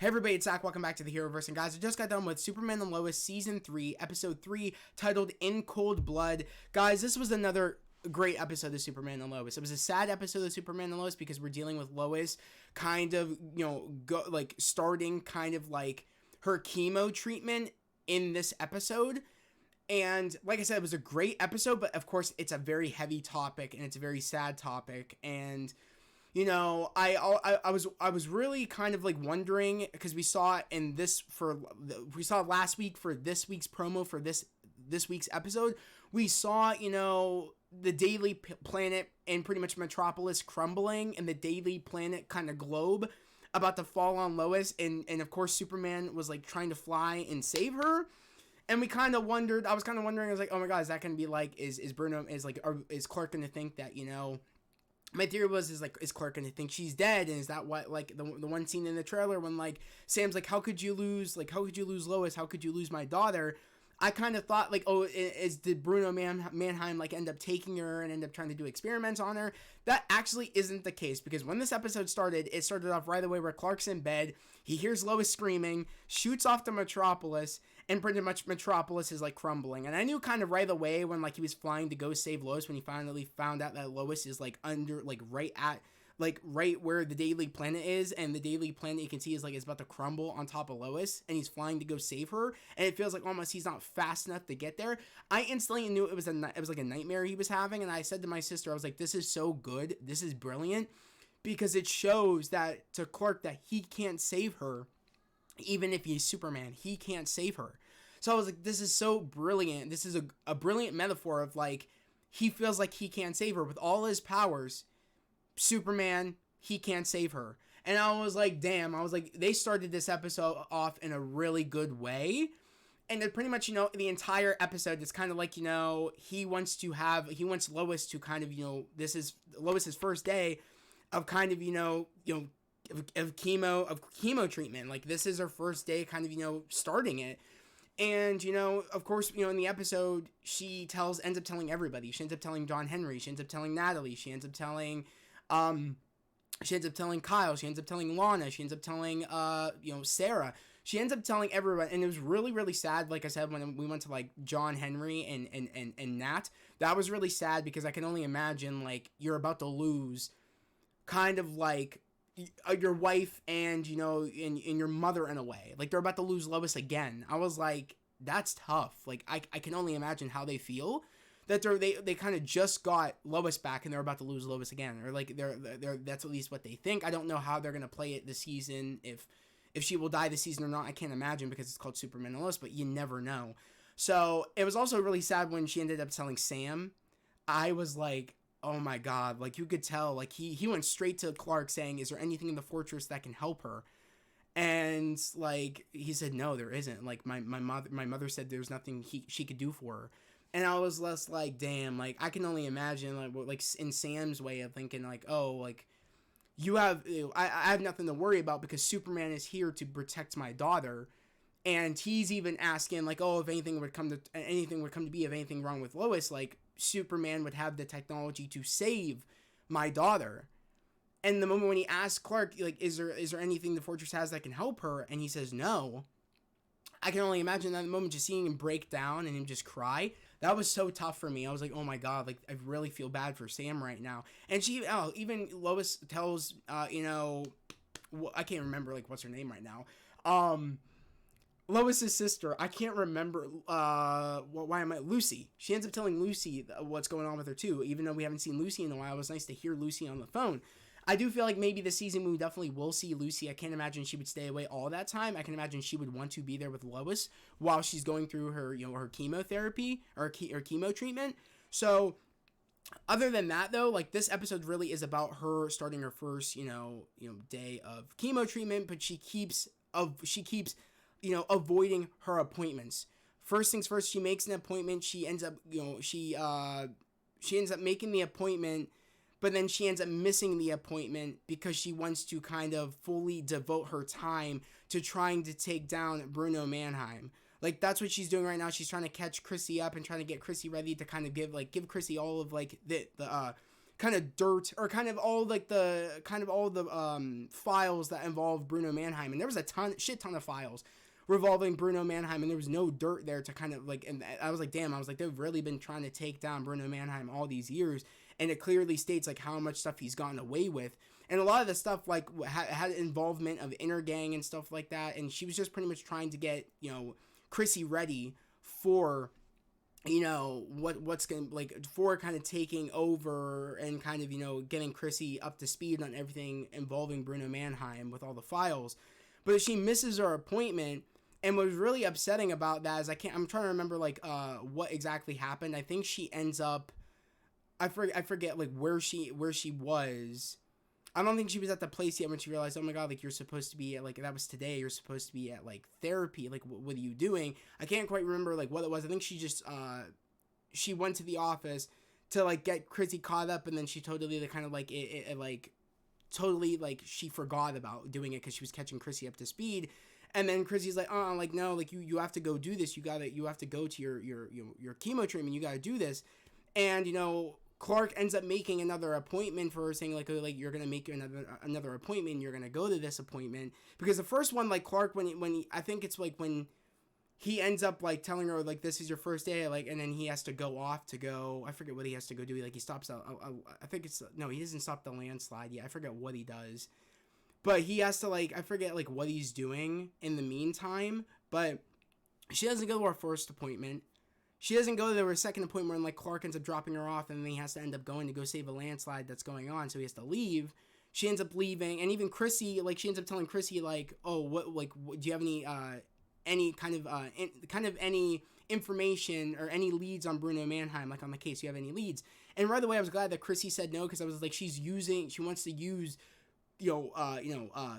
Hey everybody, it's Zach. Welcome back to the Heroverse. And guys, I just got done with Superman and Lois Season 3, Episode 3, titled In Cold Blood. Guys, this was another great episode of Superman and Lois. It was a sad episode of Superman and Lois because we're dealing with Lois kind of, starting kind of like her chemo treatment in this episode. And like I said, it was a great episode, but of course it's a very heavy topic and it's a very sad topic. And I was really kind of like wondering, because we saw last week for this week's promo for this week's episode, we saw the Daily Planet and pretty much Metropolis crumbling, and the Daily Planet kind of globe about to fall on Lois, and of course Superman was like trying to fly and save her. And we kind of wondered, I was like, oh my god, is that gonna be like, is Clark gonna think that, my theory was, is Clark gonna think she's dead? And is that what, like, the one scene in the trailer when, like, Sam's like, how could you lose Lois? How could you lose my daughter? I kind of thought, like, oh, did Bruno Mannheim, like, end up taking her and end up trying to do experiments on her? That actually isn't the case, because when this episode started, it started off right away where Clark's in bed, he hears Lois screaming, shoots off to Metropolis, and pretty much Metropolis is, like, crumbling. And I knew kind of right away when, like, he was flying to go save Lois, when he finally found out that Lois is, like, under, like, right where the Daily Planet is, and the Daily Planet you can see is like, it's about to crumble on top of Lois, and he's flying to go save her, and it feels like almost he's not fast enough to get there. I instantly knew it was like a nightmare he was having, and I said to my sister, I was like, this is so good, this is brilliant, because it shows that to Clark that he can't save her. Even if he's Superman, he can't save her. So I was like, this is so brilliant. This is a brilliant metaphor of, like, he feels like he can't save her with all his powers. Superman, he can't save her. And I was like, damn, they started this episode off in a really good way. And then pretty much, the entire episode is kind of like, he wants Lois to kind of, this is Lois's first day of kind of, of chemo treatment. Like, this is her first day kind of, starting it. And, of course, in the episode, she ends up telling everybody. She ends up telling John Henry. She ends up telling Natalie. She ends up telling Kyle. She ends up telling Lana. She ends up telling, Sarah. She ends up telling everyone. And it was really, really sad. Like I said, when we went to, like, John Henry and Nat, that was really sad, because I can only imagine, like, you're about to lose kind of like your wife and, and your mother in a way. Like, they're about to lose Lois again. I was like, that's tough. Like, I can only imagine how they feel. That they kind of just got Lois back and they're about to lose Lois again, or like they're that's at least what they think. I don't know how they're gonna play it this season, if she will die this season or not. I can't imagine, because it's called Superman and Lois, but you never know. So it was also really sad when she ended up telling Sam. I was like, oh my god, like, you could tell, like, he went straight to Clark saying, is there anything in the fortress that can help her? And, like, he said, no, there isn't. Like, my mother said there's nothing she could do for her. And I was less like, damn, like, I can only imagine, like in Sam's way of thinking, like, oh, like, I have nothing to worry about, because Superman is here to protect my daughter. And he's even asking, like, oh, if anything would come to be, if anything wrong with Lois, like, Superman would have the technology to save my daughter. And the moment when he asks Clark, like, is there anything the Fortress has that can help her? And he says no. I can only imagine that moment, just seeing him break down and him just cry. That was so tough for me. I was like, oh my god, like, I really feel bad for Sam right now. And even Lois tells, I can't remember, like, what's her name right now. Lois's sister, I can't remember, Lucy. She ends up telling Lucy what's going on with her too, even though we haven't seen Lucy in a while. It was nice to hear Lucy on the phone. I do feel like maybe this season we definitely will see Lucy. I can't imagine she would stay away all that time. I can imagine she would want to be there with Lois while she's going through her, her chemotherapy or chemo treatment. So other than that, though, like, this episode really is about her starting her first, day of chemo treatment, but she keeps avoiding her appointments. First things first, she makes an appointment. She ends up, she ends up making the appointment, but then she ends up missing the appointment because she wants to kind of fully devote her time to trying to take down Bruno Mannheim. Like, that's what she's doing right now. She's trying to catch Chrissy up and trying to get Chrissy ready to kind of give Chrissy all of, like, the kind of dirt, or kind of all like the files that involve Bruno Mannheim, and there was a shit ton of files revolving Bruno Mannheim, and there was no dirt there to kind of like, and I was like, damn, I was like, they've really been trying to take down Bruno Mannheim all these years, and it clearly states like how much stuff he's gotten away with, and a lot of the stuff like had involvement of inner gang and stuff like that, and she was just pretty much trying to get, you know, Chrissy ready for, you know, what's gonna, like, for kind of taking over and kind of, you know, getting Chrissy up to speed on everything involving Bruno Mannheim with all the files. But she misses her appointment, and what was really upsetting about that is I'm trying to remember like what exactly happened. I think she ends up, I forget like where she was. I don't think she was at the place yet when she realized, oh my god, like, you're supposed to be at, like, that was today, you're supposed to be at, like, therapy, like, what are you doing? I can't quite remember, like, what it was. I think she just, she went to the office to, like, get Chrissy caught up, and then she totally, like, kind of, like, totally, like, she forgot about doing it because she was catching Chrissy up to speed, and then Chrissy's like, like, no, like, you have to go do this, you have to go to your chemo treatment, you gotta do this, and, you know, Clark ends up making another appointment for her, saying like, oh, like, you're gonna make another appointment, you're gonna go to this appointment, because the first one, like, Clark, when he I think it's like when he ends up like telling her like, this is your first day, like, and then he has to go off to go, I forget what he has to go do, like, he stops I think it's, no, he doesn't stop the landslide yet, I forget what he does, but he has to, like, I forget like what he's doing in the meantime, but she doesn't go to her first appointment. She doesn't go to her second appointment, and like Clark ends up dropping her off, and then he has to end up going to go save a landslide that's going on, so he has to leave. She ends up leaving, and even Chrissy, like, she ends up telling Chrissy like, oh, what do you have any kind of any information or any leads on Bruno Mannheim, like, on the case? Do you have any leads? And right away, I was glad that Chrissy said no, because I was like, she wants to use,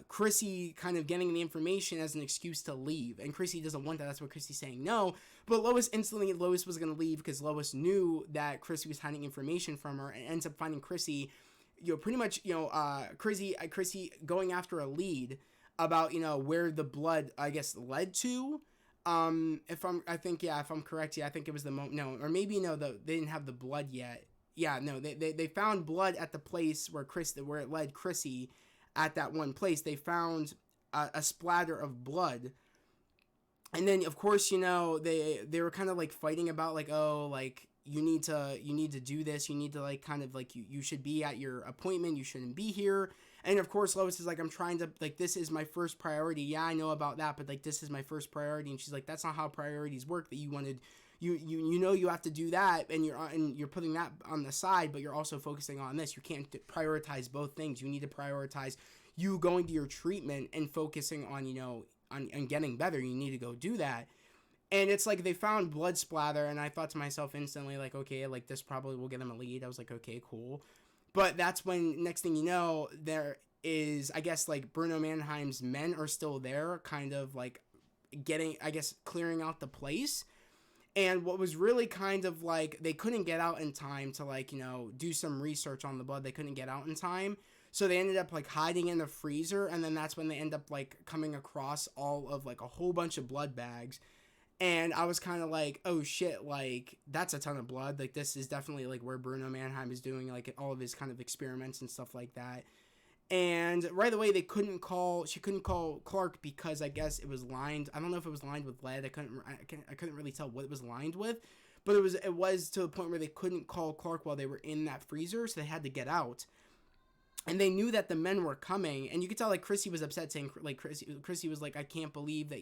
Chrissy kind of getting the information as an excuse to leave, and Chrissy doesn't want that. That's what Chrissy's saying no. But Lois was going to leave because Lois knew that Chrissy was hiding information from her, and ends up finding Chrissy, pretty much, Chrissy going after a lead about, where the blood, I guess, led to. If I'm correct, I think it was they didn't have the blood yet. Yeah, no, they found blood at the place where it led Chrissy. At that one place, they found a splatter of blood, and then of course, they were kind of like fighting about like, oh, like, you need to do this, you need to, like, kind of like, you should be at your appointment, you shouldn't be here. And of course Lois is like, I'm trying to, like, this is my first priority. Yeah, I know about that, but like, this is my first priority. And she's like, that's not how priorities work, that you have to do that, and you're putting that on the side, but you're also focusing on this. You can't prioritize both things. You need to prioritize you going to your treatment and focusing on, on getting better. You need to go do that. And it's like, they found blood splatter, and I thought to myself instantly, like, okay, like, this probably will get them a lead. I was like, okay, cool. But that's when, next thing you know, there is, I guess, like, Bruno Mannheim's men are still there, kind of like clearing out the place. And what was really kind of like, they couldn't get out in time to, like, do some research on the blood. They couldn't get out in time. So they ended up, like, hiding in the freezer. And then that's when they end up, like, coming across all of, like, a whole bunch of blood bags. And I was kind of like, oh shit, like, that's a ton of blood. Like, this is definitely, like, where Bruno Mannheim is doing, like, all of his kind of experiments and stuff like that. And right away, she couldn't call Clark because I guess it was lined. I don't know if it was lined with lead. I couldn't really tell what it was lined with, but it was to the point where they couldn't call Clark while they were in that freezer, so they had to get out. And they knew that the men were coming, and you could tell, like, Chrissy was upset, saying, like, Chrissy was like, I can't believe that,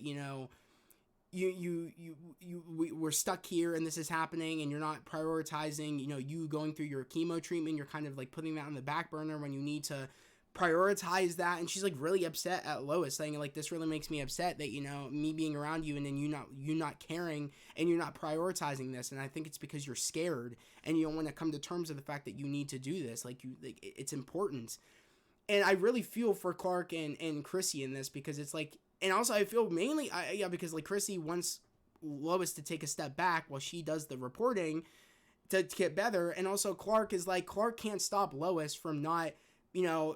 we're stuck here and this is happening, and you're not prioritizing, you going through your chemo treatment. You're kind of like putting that on the back burner when you need to prioritize that. And she's like really upset at Lois, saying like, this really makes me upset that, me being around you, and then you not caring, and you're not prioritizing this. And I think it's because you're scared and you don't want to come to terms with the fact that you need to do this. Like, it's important. And I really feel for Clark and Chrissy in this, because it's like, and also I feel mainly, because like Chrissy wants Lois to take a step back while she does the reporting to get better. And also Clark is like, Clark can't stop Lois from not,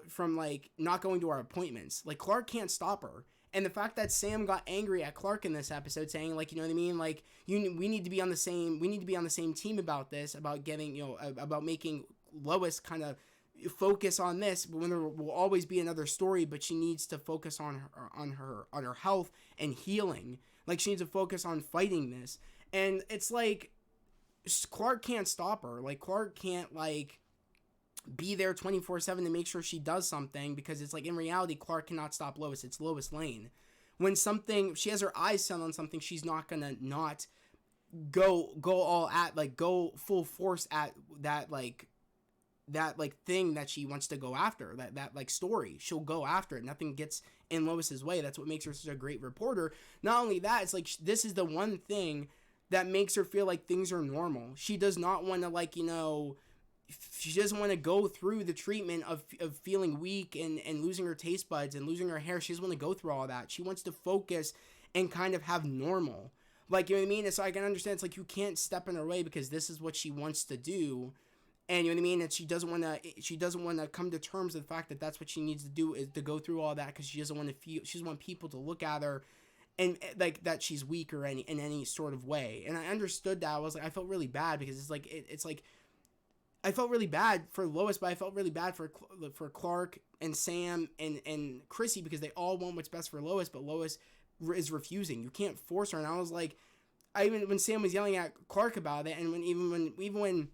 from like not going to our appointments. Like, Clark can't stop her. And the fact that Sam got angry at Clark in this episode, saying like, you know what I mean? Like, we need to be on the same team about this, about getting, about making Lois kind of focus on this, but when there will always be another story, but she needs to focus on her health and healing. Like, she needs to focus on fighting this. And it's like Clark can't stop her. Like, Clark can't like be there 24/7 to make sure she does something, because it's like, in reality, Clark cannot stop Lois. It's Lois Lane. When something, she has her eyes set on something, she's not gonna not go all at, like, go full force at that thing that she wants to go after, that like story. She'll go after it. Nothing gets in Lois's way. That's what makes her such a great reporter. Not only that, it's like, this is the one thing that makes her feel like things are normal. She does not want to, like, she doesn't want to go through the treatment of feeling weak and losing her taste buds and losing her hair. She doesn't want to go through all that. She wants to focus and kind of have normal. Like, you know what I mean? It's, so I can understand, it's like, you can't step in her way because this is what she wants to do. And you know what I mean? And she doesn't want to come to terms with the fact that that's what she needs to do, is to go through all that, because she doesn't want to feel, she doesn't want people to look at her and like that she's weak or in any sort of way. And I understood that. I felt really bad, because it's like, it's like, I felt really bad for Lois, but I felt really bad for Clark and Sam and Chrissy, because they all want what's best for Lois, but Lois is refusing. You can't force her. And I was like, when Sam was yelling at Clark about it, and when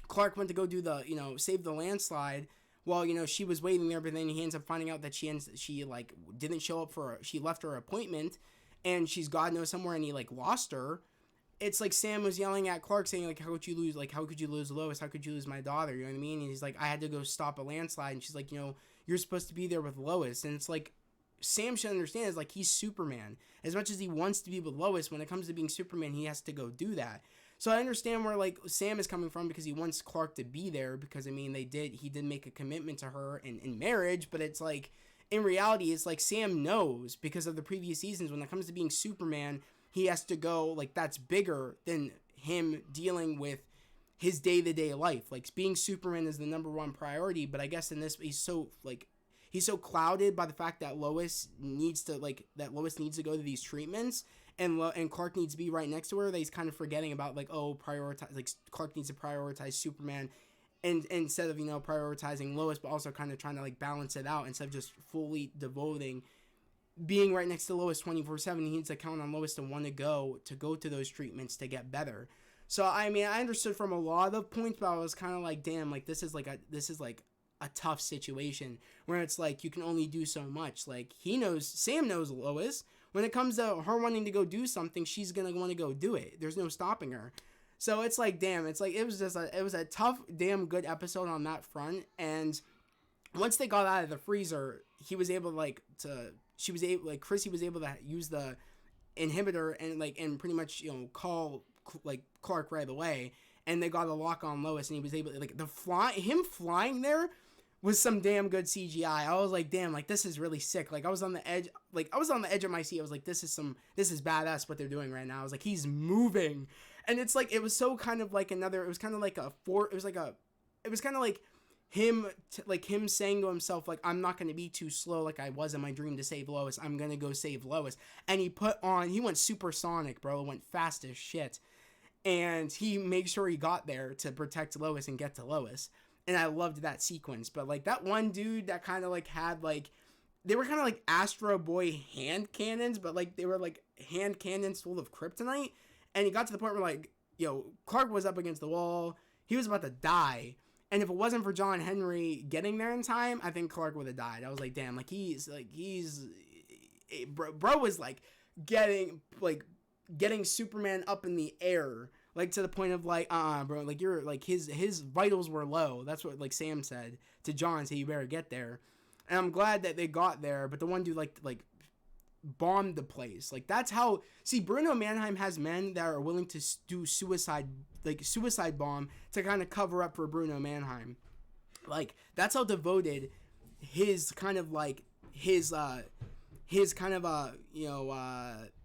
Clark went to go do the, save the landslide, while, she was waiting there, but then he ends up finding out that she like didn't show up she left her appointment, and she's God knows somewhere, and he like lost her. It's like Sam was yelling at Clark, saying like, how could you lose Lois? How could you lose my daughter? You know what I mean? And he's like, I had to go stop a landslide. And she's like, you're supposed to be there with Lois. And it's like, Sam should understand, is like, he's Superman. As much as he wants to be with Lois, when it comes to being Superman, he has to go do that. So I understand where like Sam is coming from, because he wants Clark to be there, because I mean, he did make a commitment to her in marriage, but it's like, in reality, it's like, Sam knows, because of the previous seasons, when it comes to being Superman, he has to go, like, that's bigger than him dealing with his day-to-day life. Like, being Superman is the number one priority, but I guess in this, he's so clouded by the fact that Lois needs to go to these treatments, and Clark needs to be right next to her, that he's kind of forgetting about, like, Clark needs to prioritize Superman, and instead of, prioritizing Lois, but also kind of trying to, like, balance it out, instead of just fully devoting being right next to Lois 24/7. He needs to count on Lois to want to go to those treatments to get better. So I mean, I understood from a lot of the points, but I was kind of like, damn, like, this is like a tough situation, where it's like, you can only do so much. Like, Sam knows Lois. When it comes to her wanting to go do something, she's gonna want to go do it. There's no stopping her. So it's like, damn, it's like, it was a tough, damn good episode on that front. And once they got out of the freezer, Chrissy was able to use the inhibitor and pretty much, call like Clark right away, and they got a lock on Lois, and he was able to, like, him flying there was some damn good CGI. I was like, damn, like, this is really sick. Like, I was on the edge of my seat. I was like, this is badass what they're doing right now. I was like, he's moving. And it's like, it was so kind of like him saying to himself, like, I'm not going to be too slow like I was in my dream to save Lois. I'm going to go save Lois. And he went supersonic, bro. It went fast as shit. And he made sure he got there to protect Lois and get to Lois. And I loved that sequence. But, like, that one dude that kind of, like, had, like, they were kind of like Astro Boy hand cannons, but, like, they were, like, hand cannons full of kryptonite. And he got to the point where, like, Clark was up against the wall. He was about to die. And if it wasn't for John Henry getting there in time, I think Clark would have died. I was like, damn, like, bro was, like, getting Superman up in the air, like, to the point of, like, bro, like, you're, like, his vitals were low. That's what, like, Sam said to John, so you better get there. And I'm glad that they got there, but the one dude, like, bombed the place. Like, that's how, see, Bruno Mannheim has men that are willing to do suicide bomb to kind of cover up for Bruno Mannheim. Like, that's how devoted his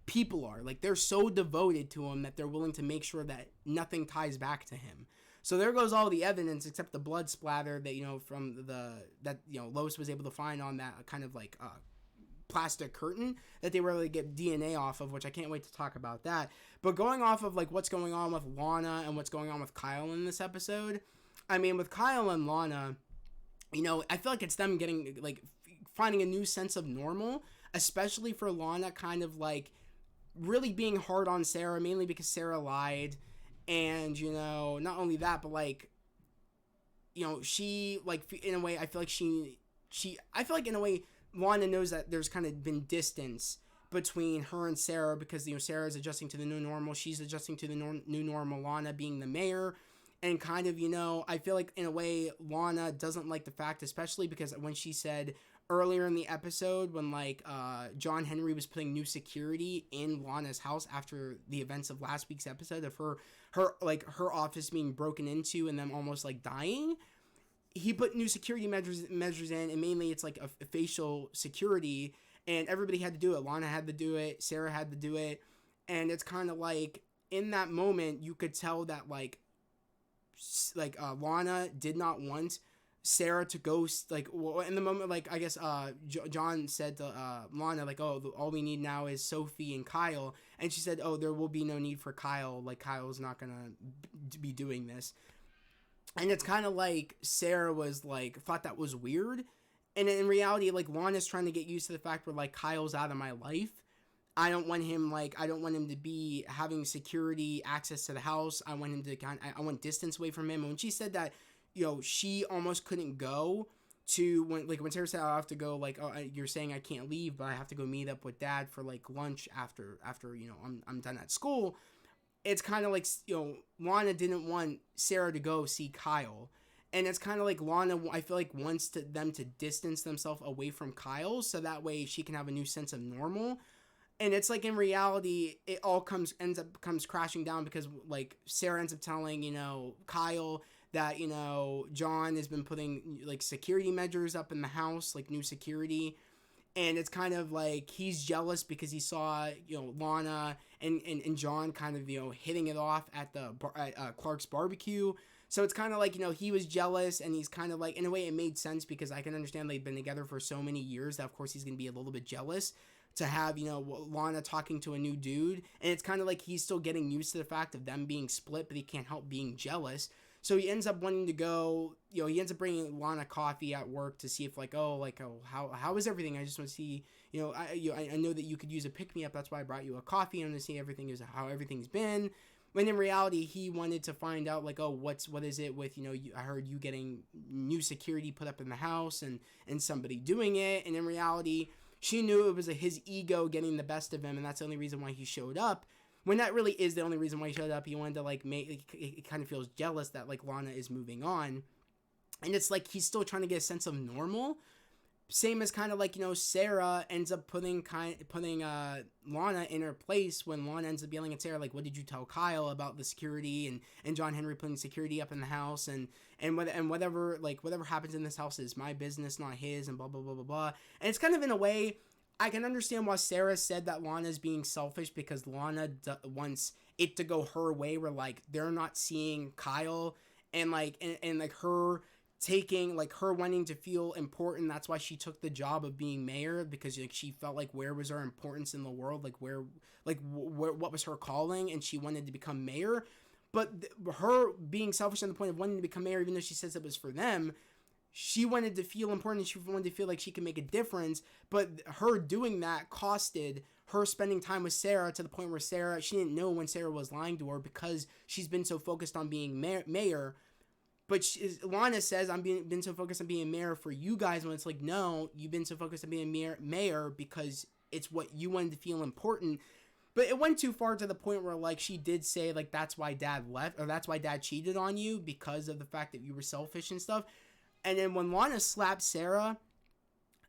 people are. Like, they're so devoted to him that they're willing to make sure that nothing ties back to him. So there goes all the evidence except the blood splatter that Lois was able to find on that kind of like plastic curtain that they were able to get DNA off of, which I can't wait to talk about that. But going off of like what's going on with Lana and what's going on with Kyle in this episode, I mean, with Kyle and Lana, I feel like it's them getting, like, finding a new sense of normal, especially for Lana kind of, like, really being hard on Sarah, mainly because Sarah lied. And, not only that, but, like, she, like, in a way, I feel like I feel like in a way, Lana knows that there's kind of been distance between her and Sarah because, Sarah's adjusting to the new normal. She's adjusting to the new normal, Lana being the mayor. And kind of, I feel like in a way, Lana doesn't like the fact, especially because when she said earlier in the episode, when, like, John Henry was putting new security in Lana's house after the events of last week's episode of her office being broken into and them almost, like, dying, he put new security measures in, and mainly it's like a facial security, and everybody had to do it. Lana had to do it, Sarah had to do it, and it's kind of like in that moment you could tell that like Lana did not want Sarah to go, like, well, in the moment, like, I guess John said to Lana, like, oh, all we need now is Sophie and Kyle, and she said, oh, there will be no need for Kyle, like, Kyle's not gonna be doing this. And it's kind of like Sarah was like, thought that was weird. And in reality, like, Lana's trying to get used to the fact where, like, Kyle's out of my life. I don't want him to be having security access to the house. I want him to I want distance away from him. And when she said that, she almost couldn't go to when Sarah said, I have to go, like, oh, you're saying I can't leave, but I have to go meet up with Dad for, like, lunch after I'm done at school. It's kind of like, Lana didn't want Sarah to go see Kyle. And it's kind of like Lana, I feel like, wants them to distance themselves away from Kyle so that way she can have a new sense of normal. And it's like, in reality, it all comes crashing down because, like, Sarah ends up telling, Kyle that, John has been putting, like, security measures up in the house, like, new security. And it's kind of like he's jealous because he saw, Lana and John kind of, hitting it off at Clark's barbecue. So it's kind of like, he was jealous, and he's kind of like, in a way it made sense because I can understand they've been together for so many years that of course he's going to be a little bit jealous to have, Lana talking to a new dude. And it's kind of like he's still getting used to the fact of them being split, but he can't help being jealous. So he ends up wanting to go, he ends up bringing Lana coffee at work to see if, how is everything? I just want to see, I know that you could use a pick-me-up. That's why I brought you a coffee. I want to see how everything's been. When in reality, he wanted to find out, like, oh, what is it with, I heard you getting new security put up in the house and somebody doing it. And in reality, she knew it was his ego getting the best of him, and that's the only reason why he showed up. When that really is the only reason why he showed up. He wanted to, like, it kind of feels jealous that, like, Lana is moving on. And it's like he's still trying to get a sense of normal. Same as kind of like, Sarah ends up putting Lana in her place when Lana ends up yelling at Sarah, like, what did you tell Kyle about the security and John Henry putting security up in the house and whatever happens in this house is my business, not his, and blah, blah, blah, blah, blah. And it's kind of, in a way, I can understand why Sarah said that Lana's being selfish because Lana wants it to go her way where, like, they're not seeing Kyle and, like, and like, her taking, like, her wanting to feel important. That's why she took the job of being mayor because, like, she felt like where was her importance in the world? Like, what was her calling? And she wanted to become mayor. But her being selfish on the point of wanting to become mayor, even though she says it was for them, she wanted to feel important. She wanted to feel like she could make a difference. But her doing that costed her spending time with Sarah to the point where she didn't know when Sarah was lying to her because she's been so focused on being mayor. But Lana says, I've been so focused on being mayor for you guys, when it's like, no, you've been so focused on being mayor because it's what you wanted to feel important. But it went too far to the point where, like, she did say, like, that's why Dad left, or that's why Dad cheated on you because of the fact that you were selfish and stuff. And then when Lana slapped Sarah,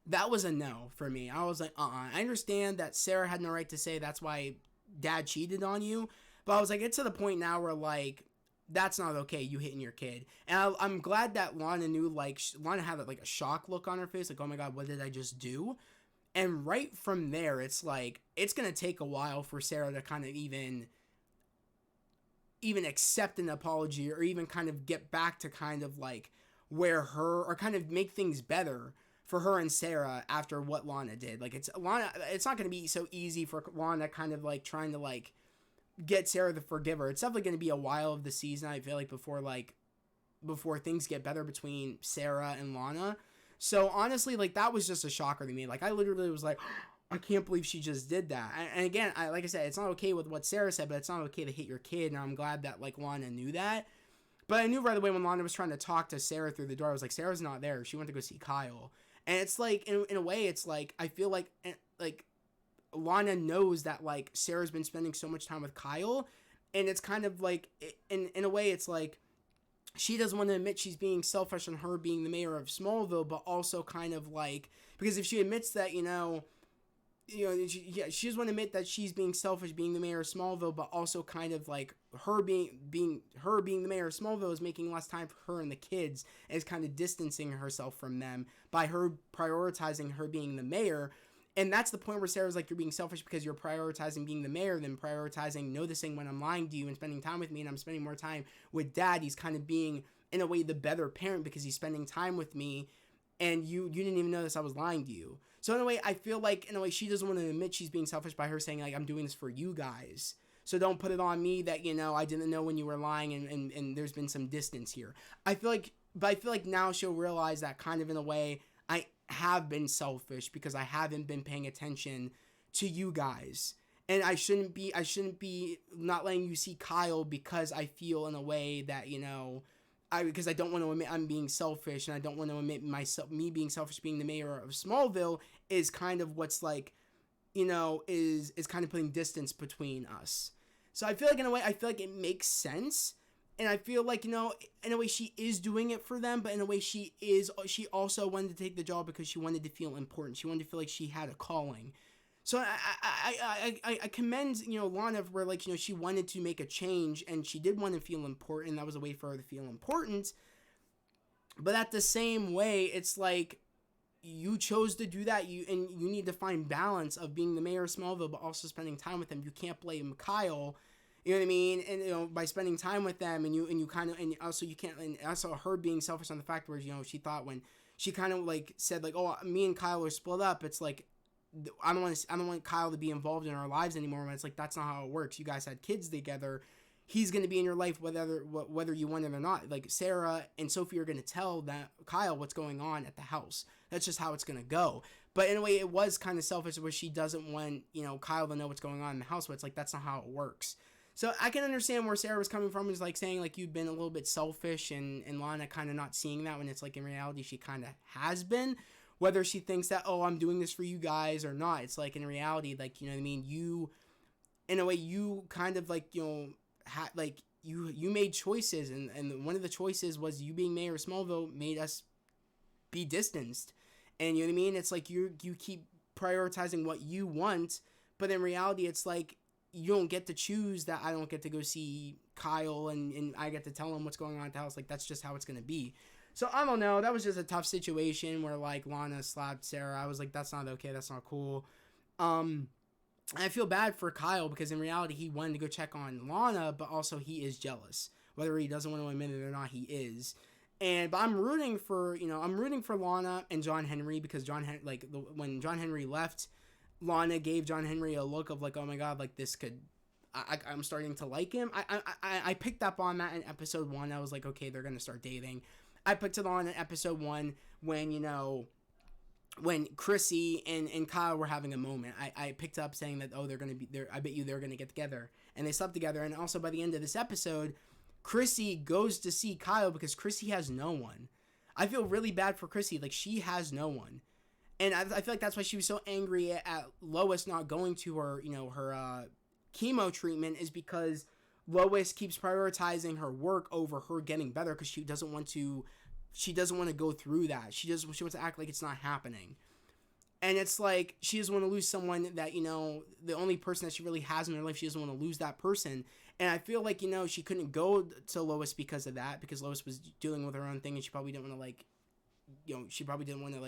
that was a no for me. I was like, I understand that Sarah had no right to say that's why Dad cheated on you. But I was like, it's to the point now where, like, that's not okay, you hitting your kid. And I'm glad that Lana knew, like, Lana had, like, a shock look on her face, like, oh my god, what did I just do? And right from there, it's like, it's going to take a while for Sarah to kind of even accept an apology or even kind of get back to kind of, like, or kind of make things better for her and Sarah after what Lana did. Like, it's not going to be so easy for Lana kind of, like, trying to, like, get Sarah to forgive her. It's definitely going to be a while of the season, I feel like, before, like, before things get better between Sarah and Lana. So honestly, like, that was just a shocker to me. Like, I literally was like, I can't believe she just did that. And again, like I said, it's not okay with what Sarah said, but it's not okay to hit your kid. And I'm glad that, like, Lana knew that. But I knew right away when Lana was trying to talk to Sarah through the door, I was like, Sarah's not there. She went to go see Kyle. And it's like, in a way, it's like, I feel like Lana knows that, like, Sarah's been spending so much time with Kyle. And it's kind of like, in a way, it's like, she doesn't want to admit she's being selfish on her being the mayor of Smallville, but also kind of like, because if she admits that, she doesn't want to admit that she's being selfish being the mayor of Smallville, but also kind of like her being the mayor of Smallville is making less time for her and the kids, and is kind of distancing herself from them by her prioritizing her being the mayor. And that's the point where Sarah's like, you're being selfish because you're prioritizing being the mayor than prioritizing noticing when I'm lying to you and spending time with me, and I'm spending more time with Dad. He's kind of being, in a way, the better parent because he's spending time with me, and you didn't even notice I was lying to you. So in a way, I feel like, in a way, she doesn't want to admit she's being selfish by her saying, like, I'm doing this for you guys. So don't put it on me that, I didn't know when you were lying, and there's been some distance here. I feel like now she'll realize that kind of, in a way, I have been selfish because I haven't been paying attention to you guys. And I shouldn't be not letting you see Kyle because I feel, in a way, that, because I don't want to admit I'm being selfish, and I don't want to admit me being selfish being the mayor of Smallville is kind of what's like, is kind of putting distance between us. So I feel like, in a way, it makes sense. And I feel like, in a way she is doing it for them, but in a way she also wanted to take the job because she wanted to feel important. She wanted to feel like she had a calling. So I commend, Lana for, like, she wanted to make a change, and she did want to feel important. That was a way for her to feel important. But at the same way, it's like, you chose to do that, and you need to find balance of being the mayor of Smallville, but also spending time with him. You can't blame Kyle. You know what I mean? And, by spending time with them, and you kind of, and also you can't, and also her being selfish on the fact where, she thought when she kind of, like, said, like, oh, me and Kyle are split up, it's like, I don't want Kyle to be involved in our lives anymore. When it's like, that's not how it works. You guys had kids together. He's going to be in your life whether you want it or not. Like, Sarah and Sophie are going to tell that Kyle what's going on at the house. That's just how it's going to go. But in a way, it was kind of selfish where she doesn't want, Kyle to know what's going on in the house. But it's like, that's not how it works. So I can understand where Sarah was coming from, is like saying, like, you've been a little bit selfish, and Lana kind of not seeing that, when it's like, in reality, she kind of has been. Whether she thinks that, oh, I'm doing this for you guys or not, it's like, in reality, like, you know what I mean? You, in a way, you kind of, like, you made choices, and one of the choices was you being mayor of Smallville made us be distanced. And you know what I mean? It's like, you keep prioritizing what you want, but in reality, it's like, you don't get to choose that I don't get to go see Kyle, and I get to tell him what's going on at the house. Like, that's just how it's going to be. So, I don't know. That was just a tough situation where, like, Lana slapped Sarah. I was like, that's not okay. That's not cool. I feel bad for Kyle because in reality, he wanted to go check on Lana, but also he is jealous. Whether he doesn't want to admit it or not, he is. But I'm rooting for Lana and John Henry because when John Henry left, Lana gave John Henry a look of like, oh my God, like this could, I'm starting to like him. I picked up on that in episode 1. I was like, okay, they're going to start dating. I picked it on in episode 1 when Chrissy and Kyle were having a moment. I picked up saying that, oh, they're going to be there. I bet you they're going to get together. And they slept together. And also by the end of this episode, Chrissy goes to see Kyle because Chrissy has no one. I feel really bad for Chrissy. Like, she has no one. And I feel like that's why she was so angry at Lois not going to her, her chemo treatment, is because Lois keeps prioritizing her work over her getting better because she doesn't want to go through that. She wants to act like it's not happening. And it's like, she doesn't want to lose someone that, the only person that she really has in her life, she doesn't want to lose that person. And I feel like, she couldn't go to Lois because of that, because Lois was dealing with her own thing, and she probably didn't want to,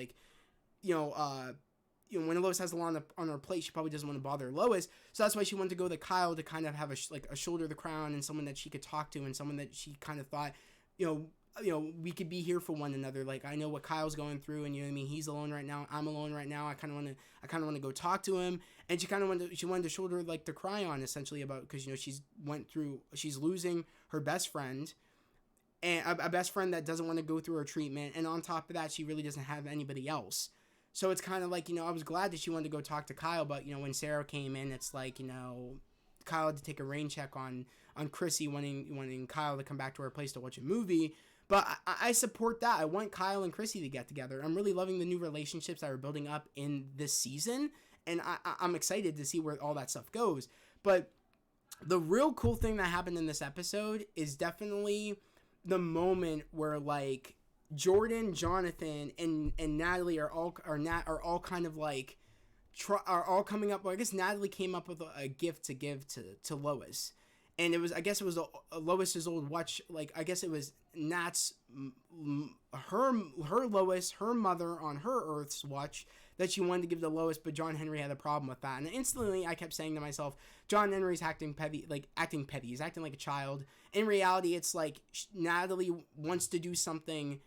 when Lois has a lot on her plate, she probably doesn't want to bother Lois. So that's why she wanted to go to Kyle to kind of have a shoulder to cry on, and someone that she could talk to, and someone that she kind of thought, we could be here for one another. Like, I know what Kyle's going through, and he's alone right now. I'm alone right now. I kind of want to go talk to him. And she wanted to shoulder like to cry on, essentially, about, because she's losing her best friend. and a best friend that doesn't want to go through her treatment, and on top of that, she really doesn't have anybody else. So it's kind of like, I was glad that she wanted to go talk to Kyle, but when Sarah came in, it's like, Kyle had to take a rain check on Chrissy, wanting Kyle to come back to her place to watch a movie. But I support that. I want Kyle and Chrissy to get together. I'm really loving the new relationships that are building up in this season, and I'm excited to see where all that stuff goes. But the real cool thing that happened in this episode is definitely the moment where, like, Jordan, Jonathan, and Natalie are all kind of like are all coming up. Well, I guess Natalie came up with a gift to give to Lois, and I guess it was Lois's old watch. Like, I guess it was Nat's her Lois, her mother on her Earth's watch that she wanted to give to Lois, but John Henry had a problem with that. And instantly I kept saying to myself, John Henry's acting petty. He's acting like a child. In reality, it's like Natalie wants to do something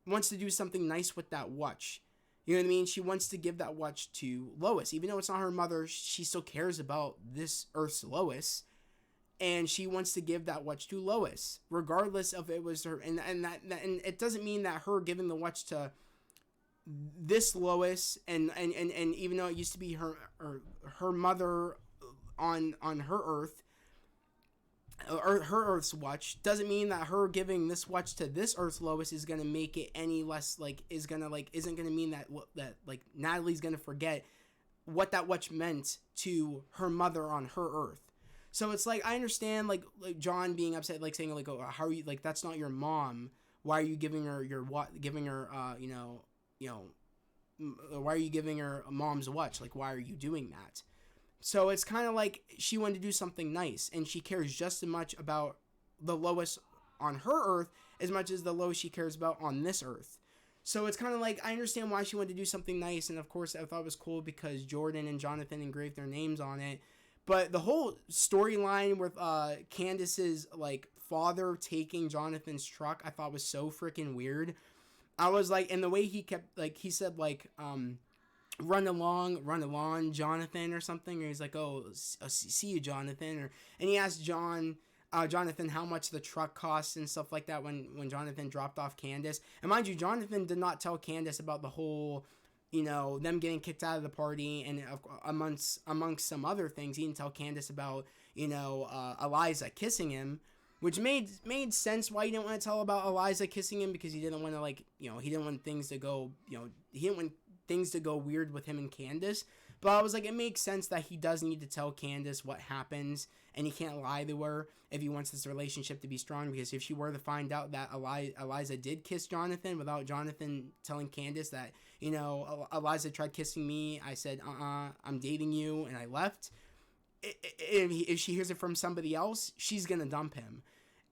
nice with that watch. You know what I mean? She wants to give that watch to Lois. Even though it's not her mother, she still cares about this Earth's Lois. And she wants to give that watch to Lois, regardless of it was her. And it doesn't mean that her giving the watch to this Lois, and even though it used to be her mother on her Earth, or her Earth's watch, doesn't mean that her giving this watch to this Earth's Lois is gonna make it any less isn't gonna mean that Natalie's gonna forget what that watch meant to her mother on her Earth. So it's like, I understand like John being upset, like saying like, oh, how are you, like, that's not your mom, why are you giving her why are you giving her a mom's watch, like, why are you doing that? So it's kind of like she wanted to do something nice, and she cares just as much about the Lois on her Earth as much as the Lois she cares about on this Earth. So it's kind of like, I understand why she wanted to do something nice, and of course I thought it was cool because Jordan and Jonathan engraved their names on it. But the whole storyline with Candace's like father taking Jonathan's truck, I thought was so freaking weird. I was like, and the way he kept, like, he said like run along, Jonathan, or something, or he's like, oh, see you, Jonathan, and he asked Jonathan how much the truck costs and stuff like that when Jonathan dropped off Candace. And mind you, Jonathan did not tell Candace about the whole, them getting kicked out of the party, and amongst some other things, he didn't tell Candace about, Eliza kissing him, which made sense why he didn't want to tell about Eliza kissing him, because he didn't want to, he didn't want things to go, he didn't want things to go weird with him and Candace. But I was like, it makes sense that he does need to tell Candace what happens, and he can't lie to her if he wants this relationship to be strong, because if she were to find out that Eliza did kiss Jonathan without Jonathan telling Candace that, Eliza tried kissing me, I said, I'm dating you, and I left. If she hears it from somebody else, she's gonna dump him.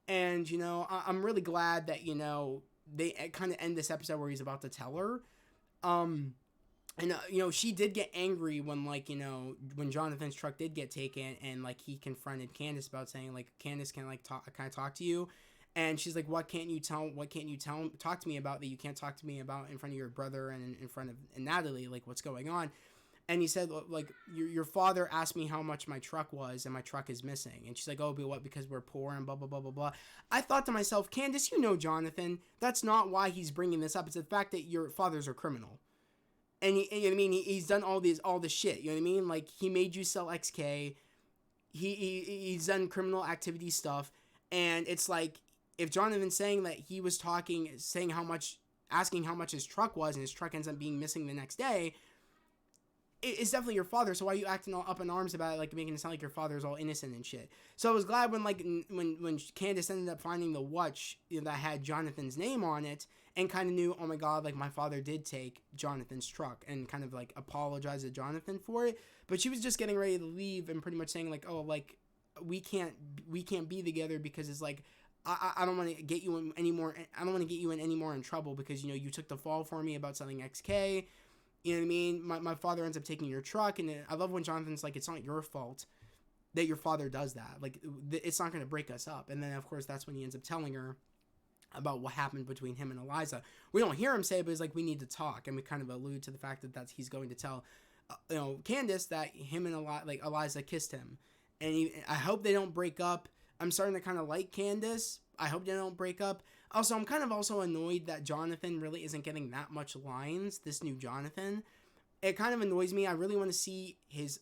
And, I'm really glad that, they kind of end this episode where he's about to tell her. And, she did get angry when, when Jonathan's truck did get taken, and, he confronted Candace about saying, Candace, can I talk to you? And she's like, what can't you talk to me about that you can't talk to me about in front of your brother and in front of Natalie? Like, what's going on? And he said, your father asked me how much my truck was, and my truck is missing. And she's like, oh, but what, because we're poor and blah, blah, blah, blah, blah. I thought to myself, Candace, Jonathan, that's not why he's bringing this up. It's the fact that your father's a criminal. And he's done all this shit, you know what I mean? Like, he made you sell XK. He's done criminal activity stuff. And it's like, if Jonathan's saying that he was asking how much his truck was, and his truck ends up being missing the next day, it's definitely your father. So why are you acting all up in arms about it, like making it sound like your father's all innocent and shit? So I was glad when Candace ended up finding the watch that had Jonathan's name on it, and kind of knew, oh my god, like, my father did take Jonathan's truck, and kind of apologized to Jonathan for it. But she was just getting ready to leave and pretty much saying oh, we can't be together because it's like, I don't want to get you in anymore. I don't want to get you in any more in trouble because you took the fall for me about selling XK. You know what I mean? My father ends up taking your truck, and I love when Jonathan's like, it's not your fault that your father does that. Like, it's not going to break us up. And then, of course, that's when he ends up telling her about what happened between him and Eliza. We don't hear him say it, but it's like, we need to talk. And we kind of allude to the fact that he's going to tell, Candace that him and Eliza kissed him. And I hope they don't break up. I'm starting to kind of like Candace. I hope they don't break up. Also, I'm kind of also annoyed that Jonathan really isn't getting that much lines. This new Jonathan, it kind of annoys me. I really want to see his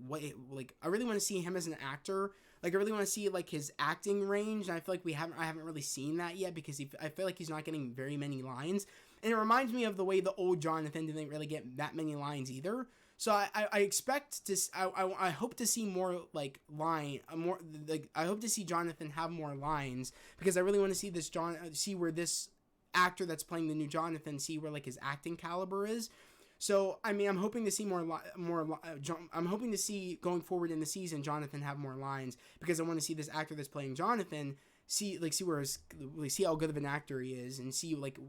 what like I really want to see him as an actor. Like I really want to see like his acting range. And I feel like I haven't really seen that yet because I feel like he's not getting very many lines. And it reminds me of the way the old Jonathan didn't really get that many lines either. So I expect to I hope to see more like more like I hope to see Jonathan have more lines because I really want to see see where this actor that's playing the new Jonathan, see where like his acting caliber is. So I mean I'm hoping to see I'm hoping to see going forward in the season Jonathan have more lines because I want to see this actor that's playing Jonathan see see how good of an actor he is and see like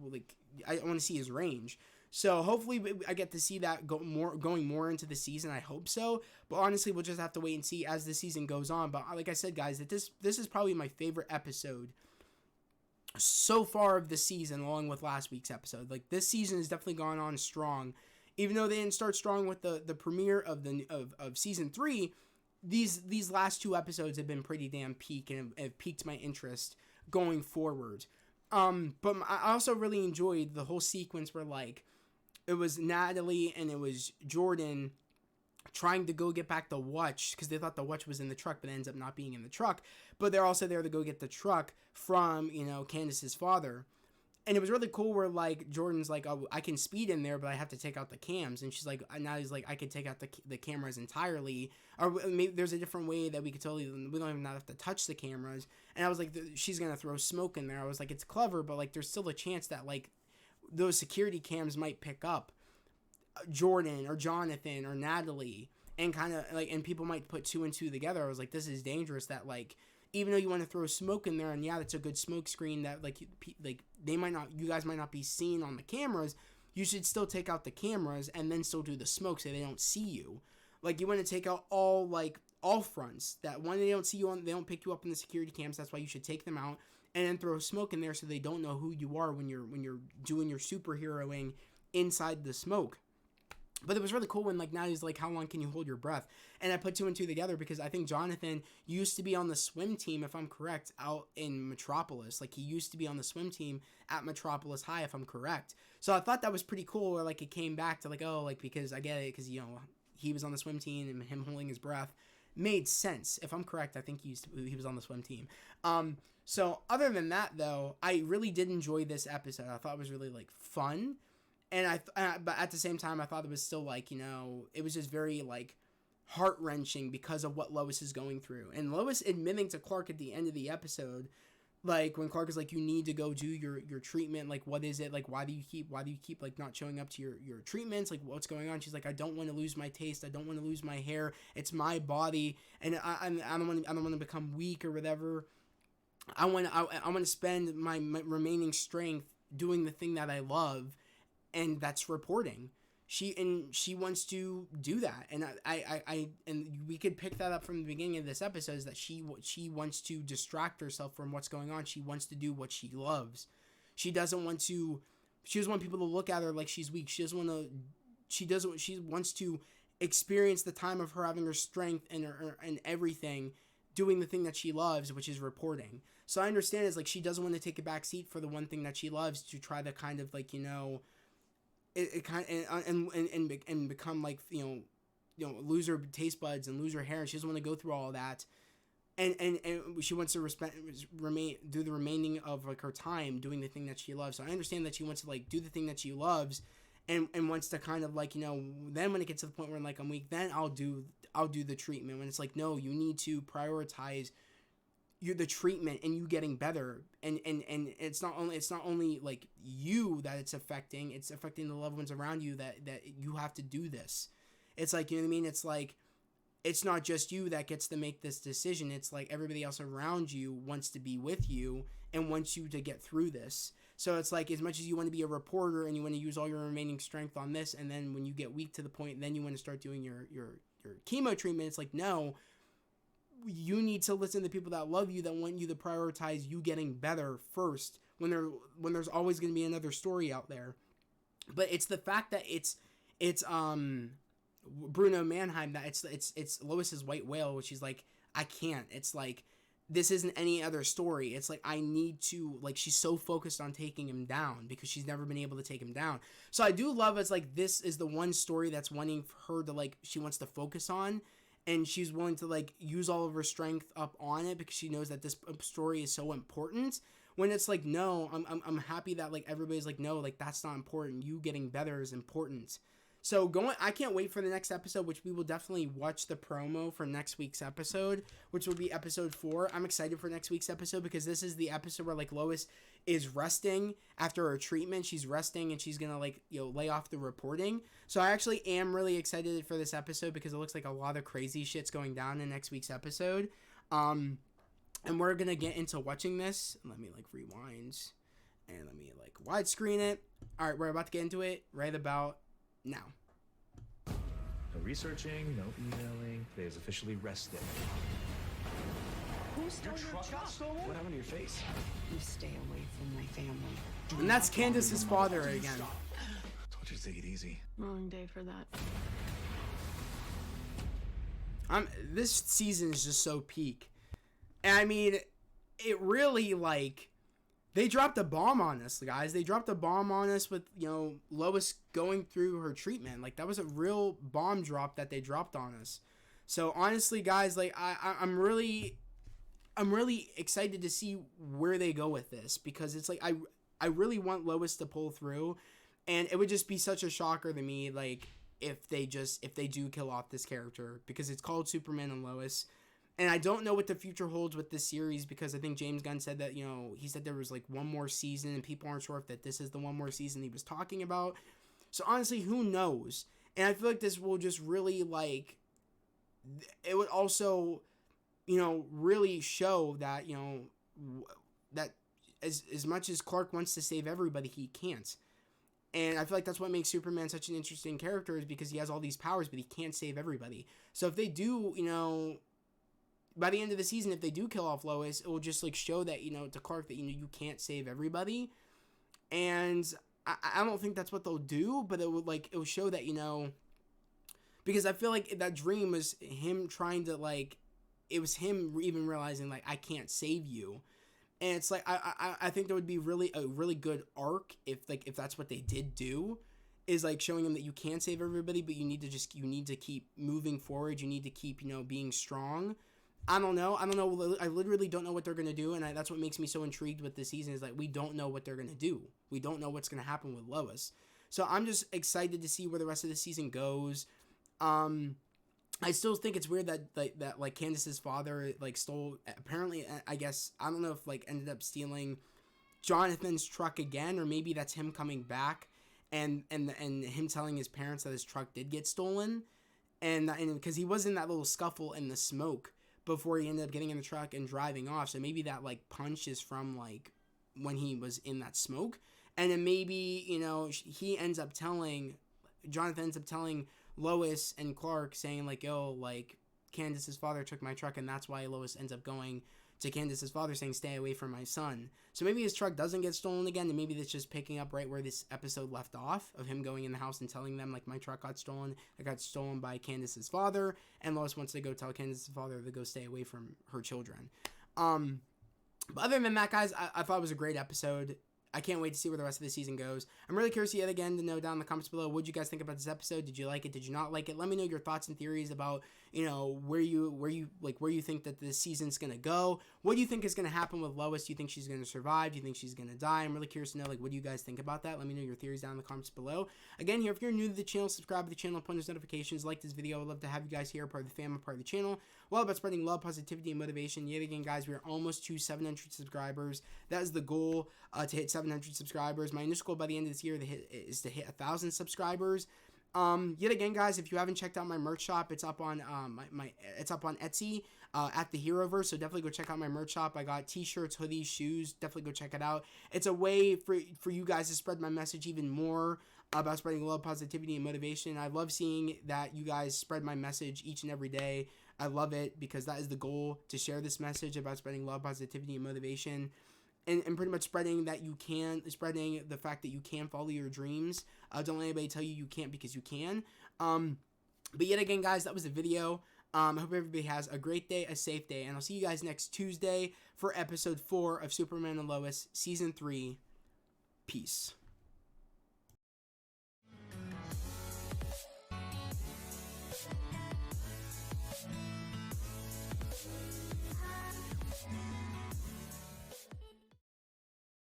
I want to see his range. So hopefully I get to see that going more into the season. I hope so. But honestly, we'll just have to wait and see as the season goes on. But like I said, guys, that this is probably my favorite episode so far of the season, along with last week's episode. Like this season has definitely gone on strong, even though they didn't start strong with the premiere of season 3. These last 2 episodes have been pretty damn peak and have piqued my interest going forward. But I also really enjoyed the whole sequence where like it was Natalie and it was Jordan trying to go get back the watch because they thought the watch was in the truck, but it ends up not being in the truck. But they're also there to go get the truck from, Candace's father. And it was really cool where, like, Jordan's like, oh, I can speed in there, but I have to take out the cams. And she's like, now he's like, I could take out the cameras entirely. Or maybe there's a different way that we don't even have to touch the cameras. And I was like, she's going to throw smoke in there. I was like, it's clever, but, like, there's still a chance that, like, those security cams might pick up Jordan or Jonathan or Natalie and kind of, like, and people might put 2 and 2 together. I was like, this is dangerous that, like, even though you want to throw smoke in there, and yeah, that's a good smoke screen that like you guys might not be seen on the cameras, you should still take out the cameras and then still do the smoke so they don't see you. Like you want to take out all fronts that when they don't see you they don't pick you up in the security cams. That's why you should take them out and then throw smoke in there so they don't know who you are when you're doing your superheroing inside the smoke. But it was really cool when, like, now he's like, how long can you hold your breath? And I put 2 and 2 together because I think Jonathan used to be on the swim team, if I'm correct, out in Metropolis. Like, he used to be on the swim team at Metropolis High, if I'm correct. So I thought that was pretty cool where, like, it came back to, like, oh, like, because I get it, because, he was on the swim team and him holding his breath made sense. If I'm correct, I think he was on the swim team. So other than that, though, I really did enjoy this episode. I thought it was really, like, fun. And but at the same time, I thought it was still like, it was just very like heart wrenching because of what Lois is going through. And Lois admitting to Clark at the end of the episode, like when Clark is like, you need to go do your treatment. Like, what is it? Like, why do you keep like not showing up to your treatments? Like, what's going on? She's like, I don't want to lose my taste. I don't want to lose my hair. It's my body. And I don't want to become weak or whatever. I want to spend my remaining strength doing the thing that I love. And that's reporting. She wants to do that, and I we could pick that up from the beginning of this episode. Is that she wants to distract herself from what's going on. She wants to do what she loves. She doesn't want people to look at her like she's weak. She wants to experience the time of her having her strength and everything, doing the thing that she loves, which is reporting. So I understand it's like she doesn't want to take a back seat for the one thing that she loves to try to kind of like it kind of, and become like lose her taste buds and lose her hair. She doesn't want to go through all of that, and she wants to do the remaining of like her time doing the thing that she loves. So I understand that she wants to like do the thing that she loves, and wants to kind of like then when it gets to the point where like I'm weak, then I'll do the treatment. When it's like, no, you need to prioritize the treatment and you getting better, and it's not only like you that it's affecting the loved ones around you that you have to do this. It's like, you know what I mean? It's like, it's not just you that gets to make this decision. It's like everybody else around you wants to be with you and wants you to get through this. So it's like, as much as you want to be a reporter and you want to use all your remaining strength on this, and then when you get weak to the point, then you want to start doing your chemo treatment, it's like, no, you need to listen to people that love you, that want you to prioritize you getting better first, when there's always going to be another story out there. But it's the fact that it's Bruno Mannheim, that it's Lois's white whale, which is like, I can't. It's like, this isn't any other story. It's like, I need to, like, she's so focused on taking him down because she's never been able to take him down. So I do love it's like, this is the one story that's wanting her to, like, she wants to focus on, and she's willing to, like, use all of her strength up on it because she knows that this story is so important. When it's like, no, I'm happy that, like, everybody's like, no, like, that's not important. You getting better is important. So I can't wait for the next episode, which we will definitely watch the promo for next week's episode, which will be episode 4. I'm excited for next week's episode because this is the episode where, like, Lois is resting after her treatment. She's resting and she's gonna, like, lay off the reporting. So I actually am really excited for this episode because it looks like a lot of crazy shit's going down in next week's episode. And we're gonna get into watching this. Let me, like, rewind and let me, like, widescreen it. All right, we're about to get into it right about now. No researching, no emailing. Today is officially rest day. Who stole your truck? What happened to your face? You stay away from my family. And that's Candace's father again. Told you to take it easy. Wrong day for that. This season is just so peak. And I mean, it really, like, they dropped a bomb on us, guys. They dropped a bomb on us with, Lois going through her treatment. Like, that was a real bomb drop that they dropped on us. So, honestly, guys, like, I'm really excited to see where they go with this. Because it's like, I really want Lois to pull through. And it would just be such a shocker to me, like, if they do kill off this character. Because it's called Superman and Lois. And I don't know what the future holds with this series because I think James Gunn said that, he said there was, like, one more season and people aren't sure if that this is the one more season he was talking about. So, honestly, who knows? And I feel like this will just really, like, it would also, really show that, that as much as Clark wants to save everybody, he can't. And I feel like that's what makes Superman such an interesting character is because he has all these powers, but he can't save everybody. So if they do, by the end of the season, if they do kill off Lois, it will just, like, show that, to Clark that, you can't save everybody. And I don't think that's what they'll do, but it will show that, because I feel like that dream was him trying to, like, it was him even realizing, like, I can't save you. And it's like, I think there would be a really good arc if that's what they did do, is, like, showing him that you can save everybody, but you need to keep moving forward. You need to keep, being strong. I don't know. I literally don't know what they're going to do. And that's what makes me so intrigued with this season is, like, we don't know what they're going to do. We don't know what's going to happen with Lois. So I'm just excited to see where the rest of the season goes. I still think it's weird that Candace's father, like, stole, apparently, I guess, I don't know if, like, ended up stealing Jonathan's truck again, or maybe that's him coming back and him telling his parents that his truck did get stolen. And because he was in that little scuffle in the smoke before he ended up getting in the truck and driving off. So maybe that, like, punch is from, like, when he was in that smoke. And then maybe, Jonathan ends up telling Lois and Clark, saying, like, yo, like, Candace's father took my truck, and that's why Lois ends up going to Candace's father saying, stay away from my son. So maybe his truck doesn't get stolen again, and maybe that's just picking up right where this episode left off, of him going in the house and telling them, like, my truck got stolen. It got stolen by Candace's father, and Lois wants to go tell Candace's father to go stay away from her children. But other than that, guys, I thought it was a great episode. I can't wait to see where the rest of the season goes. I'm really curious yet again to know down in the comments below, what did you guys think about this episode? Did you like it? Did you not like it? Let me know your thoughts and theories about, where you think that this season's going to go. What do you think is going to happen with Lois? Do you think she's going to survive? Do you think she's going to die? I'm really curious to know, like, what do you guys think about that? Let me know your theories down in the comments below. Again, here, if you're new to the channel, subscribe to the channel, put those notifications, like this video. I'd love to have you guys here, part of the family, part of the channel. Well, about spreading love, positivity, and motivation. Yet again, guys, we are almost to 700 subscribers. That is the goal, to hit 700 subscribers. My initial goal by the end of this year is to hit 1,000 subscribers. Yet again, guys, if you haven't checked out my merch shop, it's up on it's up on Etsy at the Heroverse. So definitely go check out my merch shop. I got t-shirts, hoodies, shoes. Definitely go check it out. It's a way for you guys to spread my message even more about spreading love, positivity, and motivation. I love seeing that you guys spread my message each and every day. I love it because that is the goal, to share this message about spreading love, positivity, and motivation. And pretty much spreading the fact that you can follow your dreams. Don't let anybody tell you you can't, because you can. But yet again, guys, that was the video. I hope everybody has a great day, a safe day, and I'll see you guys next Tuesday for episode 4 of Superman and Lois, season 3. Peace.